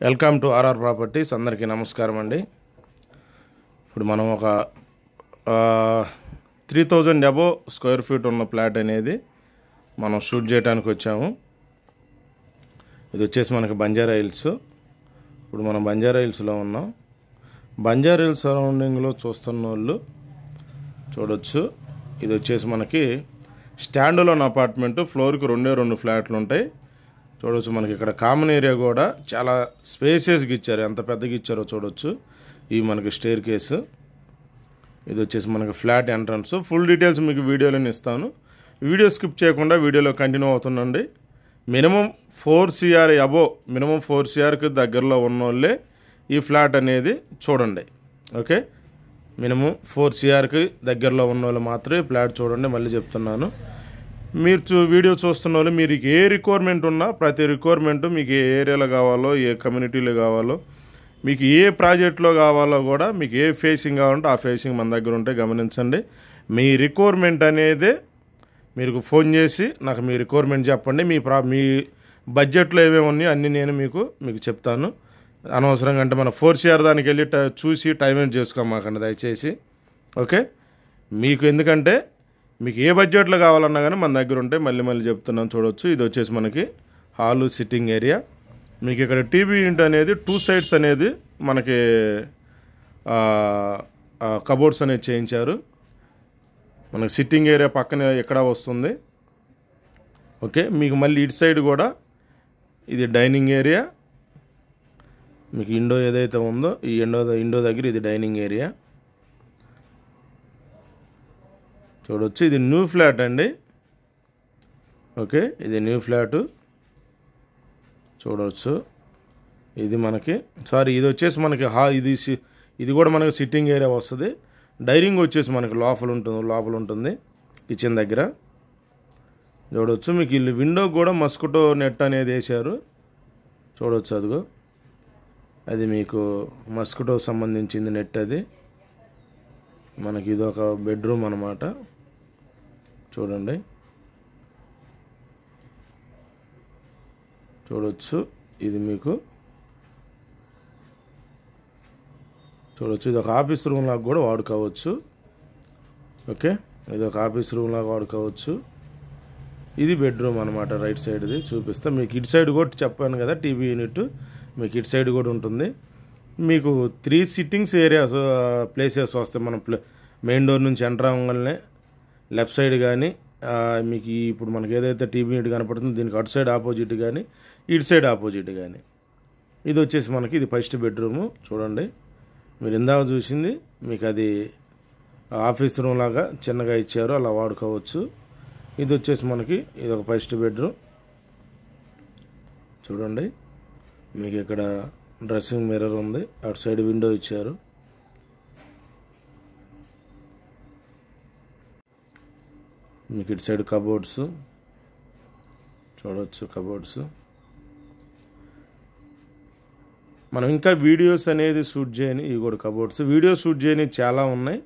Welcome to RR properties. అందరికీ నమస్కారం అండి. ఇప్పుడు మనం ఒక 3000 అబోవ్ స్క్వేర్ ఫీట్ ఉన్న ప్లాట్ అనేది మనం షూట్ చేయడానికి వచ్చాము. ఇది వచ్చేసి మనకి బంజారా హిల్స్. ఇప్పుడు మనం బంజారా హిల్స్లో ఉన్నాం. బంజారా హిల్స్ సరౌండింగ్లో చూస్తున్న వాళ్ళు చూడొచ్చు. ఇది వచ్చేసి మనకి స్టాండ్ లోన్ అపార్ట్మెంట్. ఫ్లోర్కి 2 ఫ్లాట్లు ఉంటాయి. చూడవచ్చు. మనకి ఇక్కడ కామన్ ఏరియా కూడా చాలా స్పేసియస్గా ఇచ్చారు. ఎంత పెద్దగా ఇచ్చారో చూడవచ్చు. ఇవి మనకి స్టేర్ కేసు. ఇది వచ్చేసి మనకి ఫ్లాట్ ఎంట్రన్స్. ఫుల్ డీటెయిల్స్ మీకు వీడియోలోనే ఇస్తాను. వీడియో స్కిప్ చేయకుండా వీడియోలో కంటిన్యూ అవుతుండండి. మినిమం 4 CR అబోవ్, మినిమం 4 CRకి దగ్గరలో ఉన్నోళ్ళే ఈ ఫ్లాట్ అనేది చూడండి. ఓకే, మినిమం 4 CRకి దగ్గరలో ఉన్నోళ్ళు మాత్రమే ఫ్లాట్ చూడండి. మళ్ళీ చెప్తున్నాను, మీరు వీడియో చూస్తున్న వాళ్ళు మీరు ఏ రిక్వైర్మెంట్ ఉన్నా ప్రతి రిక్వైర్మెంట్ మీకు ఏ ఏరియాలో కావాలో, ఏ కమ్యూనిటీలో కావాలో, మీకు ఏ ప్రాజెక్ట్లో కావాలో కూడా, మీకు ఏ ఫేసింగ్ కావాలంటే ఆ ఫేసింగ్ మన దగ్గర ఉంటే గమనించండి. మీ రిక్వైర్మెంట్ అనేది మీరు ఫోన్ చేసి నాకు మీ రిక్వైర్మెంట్ చెప్పండి. మీ బడ్జెట్లో ఏమేమి ఉన్నాయో అన్నీ నేను మీకు చెప్తాను. అనవసరంగా అంటే మన 4 CR దానికి వెళ్ళి చూసి టైం వేస్ట్ చేసుకోమాకండి దయచేసి. ఓకే, మీకు ఎందుకంటే మీకు ఏ బడ్జెట్లో కావాలన్నా కానీ మన దగ్గర ఉంటే మళ్ళీ చెప్తున్నాను. చూడవచ్చు. ఇది వచ్చేసి మనకి హాలు, సిట్టింగ్ ఏరియా. మీకు ఇక్కడ టీవీ యూనిట్ అనేది 2 సైడ్స్ అనేది మనకి కబోర్డ్స్ అనేది చేయించారు. మనకి సిట్టింగ్ ఏరియా పక్కనే ఎక్కడ వస్తుంది. ఓకే, మీకు మళ్ళీ ఇటు సైడ్ కూడా ఇది డైనింగ్ ఏరియా. మీకు ఇండో ఏదైతే ఉందో ఈ ఇండో దగ్గర ఇది డైనింగ్ ఏరియా. చూడవచ్చు. ఇది న్యూ ఫ్లాట్ అండి. ఓకే, ఇది న్యూ ఫ్లాటు. చూడవచ్చు. ఇది మనకి ఇది వచ్చేసి మనకి ఇది కూడా మనకి సిట్టింగ్ ఏరియా వస్తుంది. డైనింగ్ వచ్చేసి మనకి లోపల ఉంటుంది కిచెన్ దగ్గర. చూడవచ్చు. మీకు ఇల్లు విండో కూడా మస్కిటో నెట్ అనేది వేశారు. చూడవచ్చు. అదిగో అది మీకు మస్కిటో సంబంధించింది నెట్. అది మనకి ఇదొక బెడ్రూమ్ అన్నమాట. చూడండి. చూడవచ్చు. ఇది మీకు చూడవచ్చు. ఇది ఒక ఆఫీస్ రూమ్ లాగా కూడా వాడుకోవచ్చు. ఓకే, ఇది ఒక ఆఫీస్ రూమ్ లాగా వాడుకోవచ్చు. ఇది బెడ్రూమ్ అనమాట. రైట్ సైడ్ది చూపిస్తా మీకు. ఇటు సైడ్ కూడా చెప్పాను కదా టీవీ యూనిట్, మీకు ఇటు సైడ్ కూడా ఉంటుంది. మీకు 3 సిట్టింగ్స్ ఏరియాస్ ప్లేసెస్ వస్తాయి. మనం మెయిన్ డోర్ నుంచి ఎంటర్ అవ్వగానే లెఫ్ట్ సైడ్ కానీ మీకు ఇప్పుడు మనకి ఏదైతే టీవీ యూనిట్ కనపడుతుందో దీనికి అటు సైడ్ ఆపోజిట్ కానీ ఇటు సైడ్ ఆపోజిట్ కానీ. ఇది వచ్చేసి మనకి ఇది ఫస్ట్ బెడ్రూము. చూడండి. మీరు ఇందాక చూసింది మీకు అది ఆఫీస్ రూమ్ లాగా చిన్నగా ఇచ్చారు, అలా వాడుకోవచ్చు. ఇది వచ్చేసి మనకి ఇది ఒక ఫస్ట్ బెడ్రూమ్. చూడండి. మీకు ఇక్కడ డ్రెస్సింగ్ మిర్రర్ ఉంది. అటు సైడ్ విండో ఇచ్చారు. మీకు ఇటు సైడ్ కబోర్డ్స్ చూడవచ్చు. కబోర్డ్స్ మనం ఇంకా వీడియోస్ అనేది షూట్ చేయని ఇవి కూడా కబోర్డ్స్. వీడియో షూట్ చేయని చాలా ఉన్నాయి.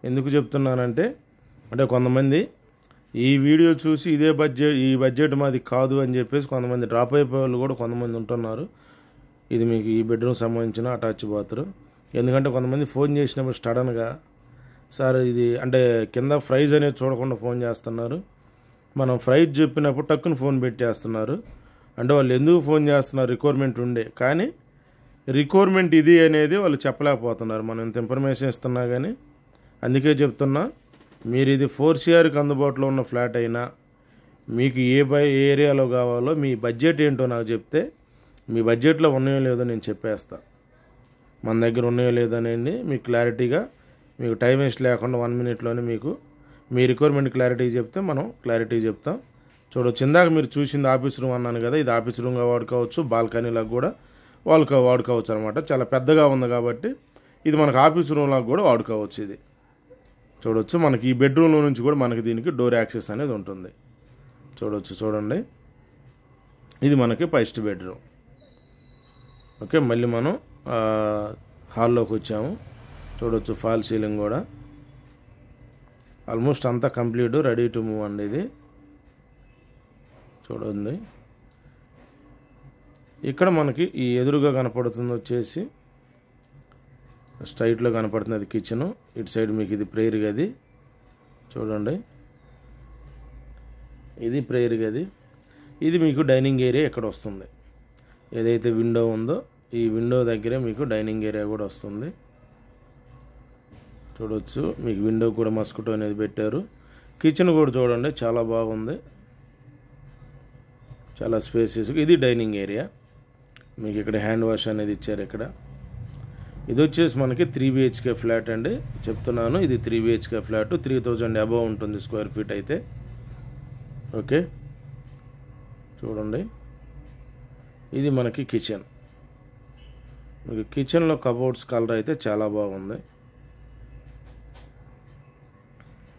ఎందుకు చెప్తున్నానంటే కొంతమంది ఈ వీడియో చూసి ఈ బడ్జెట్ మాది కాదు అని చెప్పేసి కొంతమంది డ్రాప్ అయిపోయే వాళ్ళు కూడా కొంతమంది ఉంటున్నారు. ఇది మీకు ఈ బెడ్రూమ్ సంబంధించిన అటాచ్ బాత్రూమ్. ఎందుకంటే కొంతమంది ఫోన్ చేసినప్పుడు సడన్గా సార్ ఇది కింద ప్రైజ్ అనేది చూడకుండా ఫోన్ చేస్తున్నారు. మనం ప్రైజ్ చెప్పినప్పుడు టక్కున ఫోన్ పెట్టేస్తున్నారు. వాళ్ళు ఎందుకు ఫోన్ చేస్తున్నారు? రిక్వైర్మెంట్ ఉండే, కానీ రిక్వైర్మెంట్ ఇది అనేది వాళ్ళు చెప్పలేకపోతున్నారు. మనం ఇంత ఇన్ఫర్మేషన్ ఇస్తున్నా కానీ. అందుకే చెప్తున్నా, మీరు ఇది 4 CRకి అందుబాటులో ఉన్న ఫ్లాట్ అయినా మీకు ఏ ఏరియాలో కావాలో మీ బడ్జెట్ ఏంటో నాకు చెప్తే మీ బడ్జెట్లో ఉన్నాయో లేదో నేను చెప్పేస్తా. మన దగ్గర ఉన్నాయో లేదో అనేది మీకు క్లారిటీగా, మీకు టైం వేస్ట్ లేకుండా 1 మినిట్లోనే మీకు మీ రిక్వైర్మెంట్ క్లారిటీ చెప్తే మనం క్లారిటీ చెప్తాం. చూడవచ్చు. ఇందాక మీరు చూసింది ఆఫీస్ రూమ్ అన్నాను కదా, ఇది ఆఫీస్ రూమ్గా వాడుకోవచ్చు. బాల్కనీలకు కూడా వాడుకోవచ్చు అనమాట. చాలా పెద్దగా ఉంది కాబట్టి ఇది మనకు ఆఫీస్ రూమ్లకు కూడా వాడుకోవచ్చు. ఇది చూడవచ్చు. మనకి ఈ బెడ్రూమ్లో నుంచి కూడా మనకి దీనికి డోర్ యాక్సెస్ అనేది ఉంటుంది. చూడవచ్చు. చూడండి. ఇది మనకి ఫస్ట్ బెడ్రూమ్. ఓకే, మళ్ళీ మనం హాల్లోకి వచ్చాము. చూడవచ్చు. ఫాల్ సీలింగ్ కూడా ఆల్మోస్ట్ అంతా కంప్లీట్, రెడీ టు మూవ్ అండి. ఇది చూడండి. ఇక్కడ మనకి ఈ ఎదురుగా కనపడుతుంది వచ్చేసి స్ట్రైట్లో కనపడుతుంది కిచెను. ఇటు సైడ్ మీకు ఇది ప్రేయర్ గది చూడండి, ఇది ప్రేయర్ గది. ఇది మీకు డైనింగ్ ఏరియా ఇక్కడ వస్తుంది. ఏదైతే విండో ఉందో ఈ విండో దగ్గరే మీకు డైనింగ్ ఏరియా కూడా వస్తుంది. చూడవచ్చు, మీకు విండో కూడా మస్కిటో అనేది పెట్టారు. కిచెన్ కూడా చూడండి చాలా బాగుంది, చాలా స్పేసెస్. ఇది డైనింగ్ ఏరియా. మీకు ఇక్కడ హ్యాండ్ వాష్ అనేది ఇచ్చారు. ఇక్కడ ఇది వచ్చేసి మనకి 3 BHK ఫ్లాట్ అండి, చెప్తున్నాను. ఇది 3 BHK ఫ్లాట్, 3000 అబవ్ ఉంటుంది స్క్వేర్ ఫీట్ అయితే. ఓకే, చూడండి ఇది మనకి కిచెన్. మీకు కిచెన్లో కబోర్డ్స్ కలర్ అయితే చాలా బాగుంది.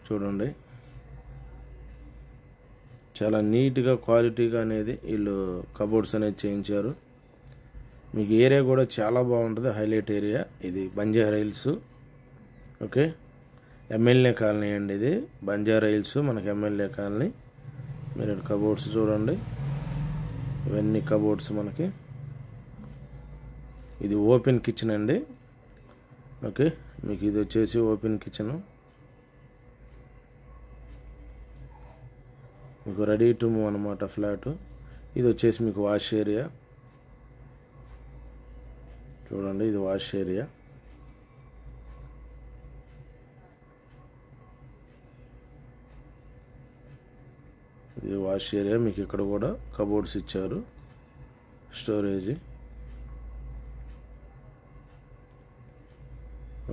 చూడండి చాలా నీట్గా క్వాలిటీగా అనేది వీళ్ళు కబోర్డ్స్ అనేది చేయించారు. మీకు ఏరియా కూడా చాలా బాగుంటుంది, హైలైట్ ఏరియా. ఇది Banjara hills. Okay, MLA colony అండి ఇది. బంజారా హిల్స్ మనకి ఎమ్మెల్యే కాలనీ. మీరు కబోర్డ్స్ చూడండి, ఇవన్నీ కబోర్డ్స్ మనకి. ఇది ఓపెన్ కిచెన్ అండి. ఓకే, మీకు ఇది వచ్చేసి ఓపెన్ కిచెన్. మీకు రెడీ టు మూవ్ అనమాట ఫ్లాట్. ఇది వచ్చేసి మీకు వాష్ ఏరియా. చూడండి ఇది వాష్ ఏరియా. ఇది వాష్ ఏరియా. మీకు ఇక్కడ కూడా కబోర్డ్స్ ఇచ్చారు, స్టోరేజ్.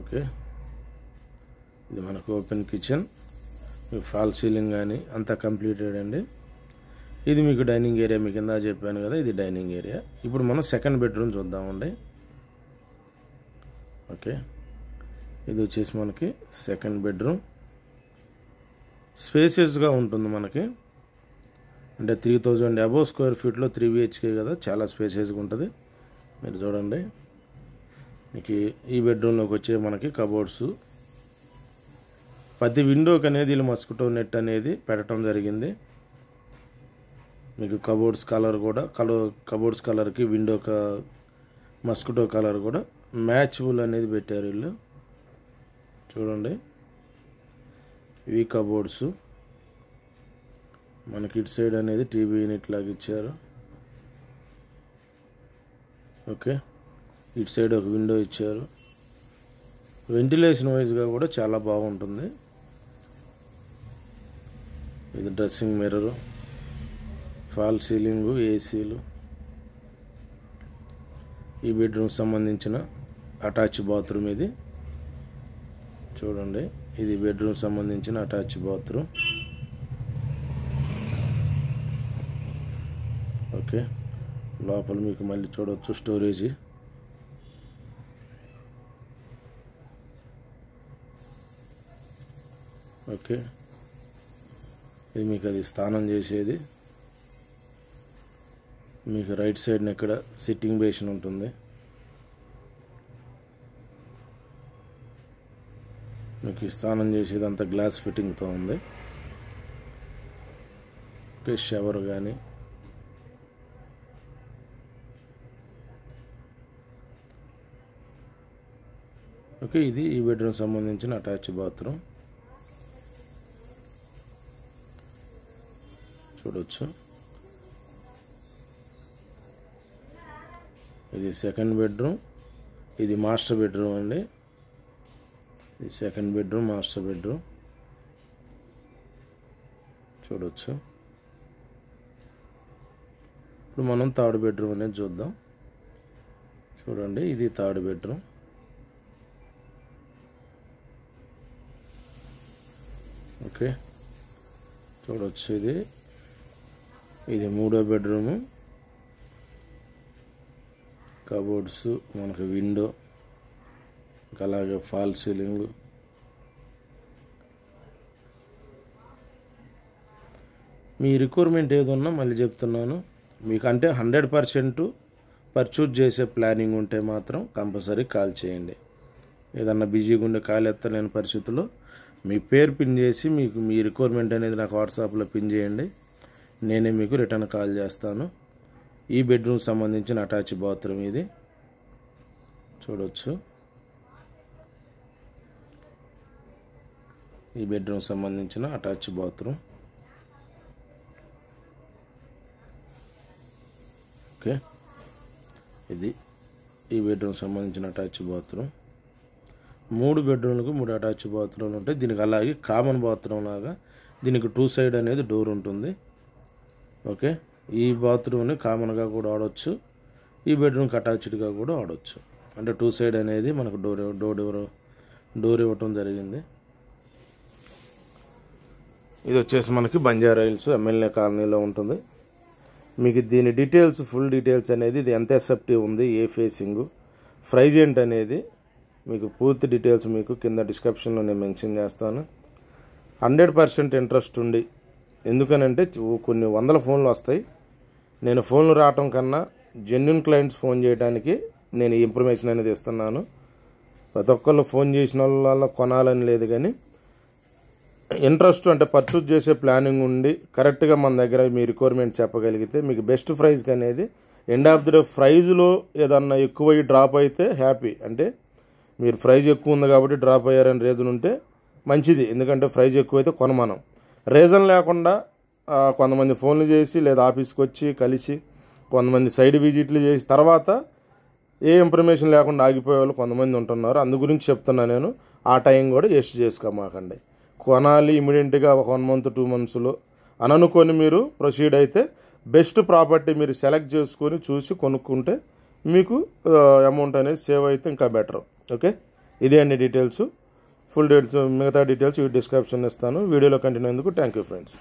ఓకే, ఇది మనకు ఓపెన్ కిచెన్. మీకు ఫాల్ సీలింగ్ కానీ అంతా కంప్లీటెడ్ అండి. ఇది మీకు డైనింగ్ ఏరియా. మీకు కింద చెప్పాను కదా, ఇది డైనింగ్ ఏరియా. ఇప్పుడు మనం సెకండ్ బెడ్రూమ్ చూద్దామండి. ఓకే, ఇది వచ్చేసి మనకి సెకండ్ బెడ్రూమ్. స్పేసియస్గా ఉంటుంది మనకి. అంటే 3000 అబవ్ స్క్వేర్ ఫీట్లో 3 BHK కదా, చాలా స్పేసియస్గా ఉంటుంది. మీరు చూడండి, మీకు ఈ బెడ్రూమ్లోకి వచ్చే మనకి కబోర్డ్స్. ప్రతి విండోకి అనేది వీళ్ళు మస్కిటో నెట్ అనేది పెట్టడం జరిగింది. మీకు కబోర్డ్స్ కలర్ కూడా కబోర్డ్స్ కలర్కి విండో మస్కిటో కలర్ కూడా మ్యాచబుల్ అనేది పెట్టారు వీళ్ళు. చూడండి ఇవి కబోర్డ్స్. మనకి ఇటు సైడ్ అనేది టీవీ యూనిట్ లాగా ఇచ్చారు. ఓకే, ఇటు సైడ్ ఒక విండో ఇచ్చారు. వెంటిలేషన్ వైజ్గా కూడా చాలా బాగుంటుంది. ఇది డ్రెస్సింగ్ మిర్రర్, ఫాల్ సీలింగు, ఏసీలు. ఈ బెడ్రూమ్ సంబంధించిన అటాచ్ బాత్రూమ్ ఇది. చూడండి ఇది బెడ్రూమ్ సంబంధించిన అటాచ్ బాత్రూమ్. ఓకే, లోపల మీకు మళ్ళీ చూడవచ్చు స్టోరేజ్. ఓకే, ఇది మీకు అది స్నానం చేసేది. మీకు రైట్ సైడ్న ఇక్కడ సిట్టింగ్ బేసిన్ ఉంటుంది. మీకు స్నానం చేసేది అంతా గ్లాస్ ఫిట్టింగ్తో ఉంది. ఓకే, షవర్ కానీ. ఓకే, ఇది ఈ బెడ్రూమ్ సంబంధించిన అటాచ్ బాత్రూమ్. చూడవచ్చు ఇది సెకండ్ బెడ్రూమ్. ఇది మాస్టర్ బెడ్రూమ్ అండి. ఇది సెకండ్ బెడ్రూమ్, మాస్టర్ బెడ్రూమ్. చూడవచ్చు. ఇప్పుడు మనం థర్డ్ బెడ్రూమ్ అనేది చూద్దాం. చూడండి ఇది థర్డ్ బెడ్రూమ్. ఓకే, చూడవచ్చు ఇది మూడో బెడ్రూము. కబోర్డ్స్, మనకు విండో, అలాగే ఫాల్ సీలింగ్. మీ రిక్వైర్మెంట్ ఏదన్నా మళ్ళీ చెప్తున్నాను మీకు. అంటే 100% పర్చేజ్ చేసే ప్లానింగ్ ఉంటే మాత్రం కంపల్సరీ కాల్ చేయండి. ఏదన్నా బిజీగా ఉండే కాల్ ఎత్తలేని పరిస్థితుల్లో మీ పేరు పిన్ చేసి మీకు మీ రిక్వైర్మెంట్ అనేది నాకు వాట్సాప్లో పిన్ చేయండి. నేనే మీకు రిటర్న్ కాల్ చేస్తాను. ఈ బెడ్రూమ్ సంబంధించిన అటాచ్ బాత్రూమ్ ఇది చూడొచ్చు. ఈ బెడ్రూమ్ సంబంధించిన అటాచ్ బాత్రూమ్. ఓకే, ఇది ఈ బెడ్రూమ్ సంబంధించిన అటాచ్ బాత్రూమ్. 3 బెడ్రూమ్లకు 3 అటాచ్ బాత్రూమ్లు ఉంటాయి. దీనికి అలాగే కామన్ బాత్రూమ్ లాగా దీనికి 2 సైడ్ అనేది డోర్ ఉంటుంది. ఓకే, ఈ బాత్రూమ్ని కామన్గా కూడా వాడవచ్చు, ఈ బెడ్రూమ్కి అటాచ్డ్గా కూడా వాడవచ్చు. అంటే 2 సైడ్ అనేది మనకు డోర్ ఇవ్వటం జరిగింది. ఇది వచ్చేసి మనకి బంజారా హిల్స్ ఎమ్మెల్యే కాలనీలో ఉంటుంది. మీకు దీని డీటెయిల్స్, ఫుల్ డీటెయిల్స్ అనేది ఇది ఎంత ఎసెప్టివ్ ఉంది, ఏ ఫేసింగ్, ప్రైజ్ ఏంటి అనేది మీకు పూర్తి డీటెయిల్స్ మీకు కింద డిస్క్రిప్షన్లో నేను మెన్షన్ చేస్తాను. 100% ఇంట్రెస్ట్ ఉండి, ఎందుకనంటే కొన్ని వందల ఫోన్లు వస్తాయి. నేను ఫోన్లు రావటం కన్నా జెన్యున్ క్లయింట్స్ ఫోన్ చేయడానికి నేను ఈ ఇన్ఫర్మేషన్ అనేది ఇస్తున్నాను. ప్రతి ఒక్కళ్ళు ఫోన్ చేసిన వాళ్ళ కొనాలని లేదు, కానీ ఇంట్రెస్ట్ అంటే పర్చేజ్ చేసే ప్లానింగ్ ఉండి కరెక్ట్గా మన దగ్గర మీ రిక్వైర్మెంట్ చెప్పగలిగితే మీకు బెస్ట్ ప్రైస్కి అనేది ఎండ్ ఆఫ్ ది డే ప్రైజ్లో ఏదన్నా ఎక్కువ డ్రాప్ అయితే హ్యాపీ. అంటే మీరు ప్రైజ్ ఎక్కువ ఉంది కాబట్టి డ్రాప్ అయ్యారని రీజన్ ఉంటే మంచిది, ఎందుకంటే ప్రైజ్ ఎక్కువైతే కొనమనం. రీజన్ లేకుండా కొంతమంది ఫోన్లు చేసి లేదా ఆఫీస్కి వచ్చి కలిసి కొంతమంది సైడ్ విజిట్లు చేసి తర్వాత ఏ ఇన్ఫర్మేషన్ లేకుండా ఆగిపోయే వాళ్ళు కొంతమంది ఉంటున్నారు. అందు గురించి చెప్తున్నా నేను. ఆ టైం కూడా వేస్ట్ చేసుకోమాకండి. కొనాలి ఇమీడియట్గా 1 month 2 monthsలో అనుకొని మీరు ప్రొసీడ్ అయితే బెస్ట్ ప్రాపర్టీ మీరు సెలెక్ట్ చేసుకొని చూసి కొనుక్కుంటే మీకు అమౌంట్ అనేది సేవ్ అయితే ఇంకా బెటర్. ఓకే, ఇదే అన్ని డీటెయిల్స్. ఫుల్ డీటెయిల్స్ మిగతా డీటెయిల్స్ ఈ డిస్క్రిప్షన్ ఇస్తాను. వీడియోలో కంటిన్యూ అయ్యేందుకు థ్యాంక్ యూ ఫ్రెండ్స్.